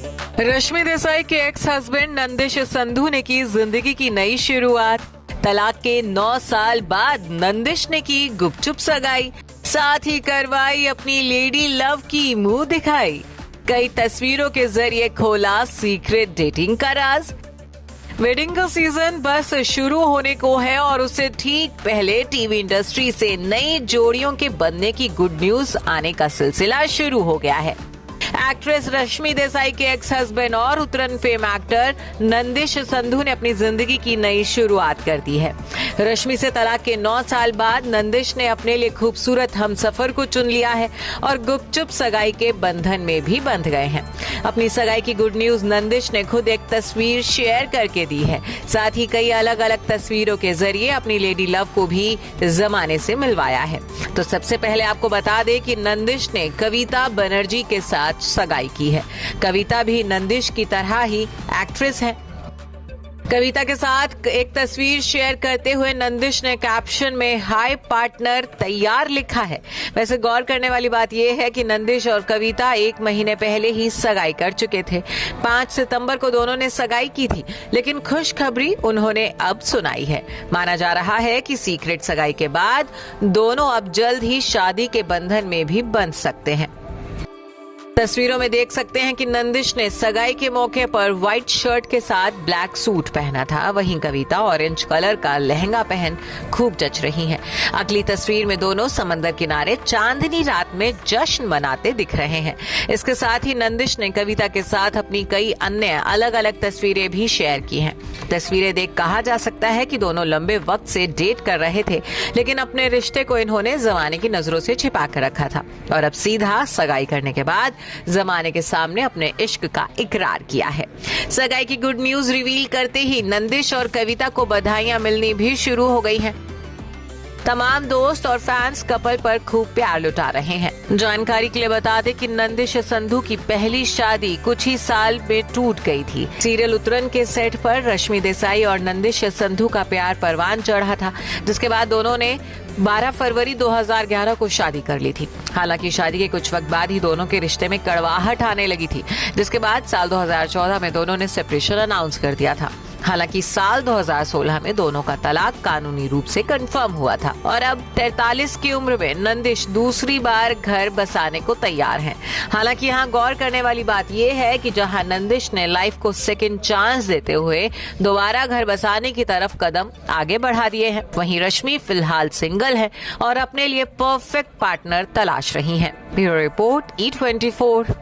रश्मि देसाई के ex husband Nandish Sandhu ने की जिंदगी की नई शुरुआत। तलाक के 9 साल बाद नंदिश ने की गुपचुप सगाई, साथ ही करवाई अपनी लेडी लव की मुंह दिखाई। कई तस्वीरों के जरिए खोला सीक्रेट डेटिंग का राज। वेडिंग का सीजन बस शुरू होने को है और उससे ठीक पहले टीवी इंडस्ट्री से नई जोड़ियों के बनने की गुड न्यूज आने का सिलसिला शुरू हो गया है। एक्ट्रेस रश्मि देसाई के एक्स हस्बैंड और उत्तराखंड फेम एक्टर नंदिश संधू ने अपनी जिंदगी की नई शुरुआत कर दी है। रश्मि से तलाक के 9 साल बाद नंदिश ने अपने लिए खूबसूरत हमसफर को चुन लिया है और गुपचुप सगाई के बंधन में भी बंध गए हैं। अपनी सगाई की गुड न्यूज नंदिश ने खुद एक तस्वीर शेयर करके दी है। साथ ही कई अलग अलग तस्वीरों के जरिए अपनी लेडी लव को भी जमाने से मिलवाया है। तो सबसे पहले आपको बता दें कि नंदिश ने कविता बनर्जी के साथ सगाई की है। कविता भी नंदिश की तरह ही एक्ट्रेस है। कविता के साथ एक तस्वीर शेयर करते हुए नंदिश ने कैप्शन में हाय पार्टनर तैयार लिखा है। वैसे गौर करने वाली बात यह है कि नंदिश और कविता 1 महीने पहले ही सगाई कर चुके थे। 5 सितंबर को दोनों ने सगाई की थी, लेकिन खुशखबरी उन्होंने अब सुनाई है। माना जा रहा है कि सीक्रेट सगाई के बाद दोनों अब जल्द ही शादी के बंधन में भी बंध सकते हैं। तस्वीरों में देख सकते हैं कि नंदिश ने सगाई के मौके पर व्हाइट शर्ट के साथ ब्लैक सूट पहना था, वहीं कविता ऑरेंज कलर का लहंगा पहन खूब जच रही हैं। अगली तस्वीर में दोनों समंदर किनारे चांदनी रात में जश्न मनाते दिख रहे हैं। इसके साथ ही नंदिश ने कविता के साथ अपनी कई अन्य अलग अलग तस्वीरें भी शेयर की हैं। तस्वीरें देख कहा जा सकता है कि दोनों लंबे वक्त से डेट कर रहे थे, लेकिन अपने रिश्ते को इन्होंने जमाने की नजरों से छिपा कर रखा था और अब सीधा सगाई करने के बाद जमाने के सामने अपने इश्क का इकरार किया है। सगाई की गुड न्यूज रिवील करते ही नंदिश और कविता को बधाइयां मिलनी भी शुरू हो गई हैं। तमाम दोस्त और फैंस कपल पर खूब प्यार लुटा रहे हैं। जानकारी के लिए बता दें कि नंदिश संधू की पहली शादी कुछ ही साल में टूट गई थी। सीरियल उत्तराखंड के सेट पर रश्मि देसाई और नंदिश संधू का प्यार परवान चढ़ा था, जिसके बाद दोनों ने 12 फरवरी 2011 को शादी कर ली थी। हालांकि शादी के कुछ वक्त बाद ही दोनों के रिश्ते में कड़वाहट आने लगी थी, जिसके बाद साल 2014 में दोनों ने सेपरेशन अनाउंस कर दिया था। हालांकि साल 2016 में दोनों का तलाक कानूनी रूप से कंफर्म हुआ था और अब 43 की उम्र में नंदिश दूसरी बार घर बसाने को तैयार हैं। हालांकि यहाँ गौर करने वाली बात यह है कि जहां नंदिश ने लाइफ को सेकंड चांस देते हुए दोबारा घर बसाने की तरफ कदम आगे बढ़ा दिए हैं, वहीं रश्मि फिलहाल सिंगल है और अपने लिए परफेक्ट पार्टनर तलाश रही हैं। Bureau report E24।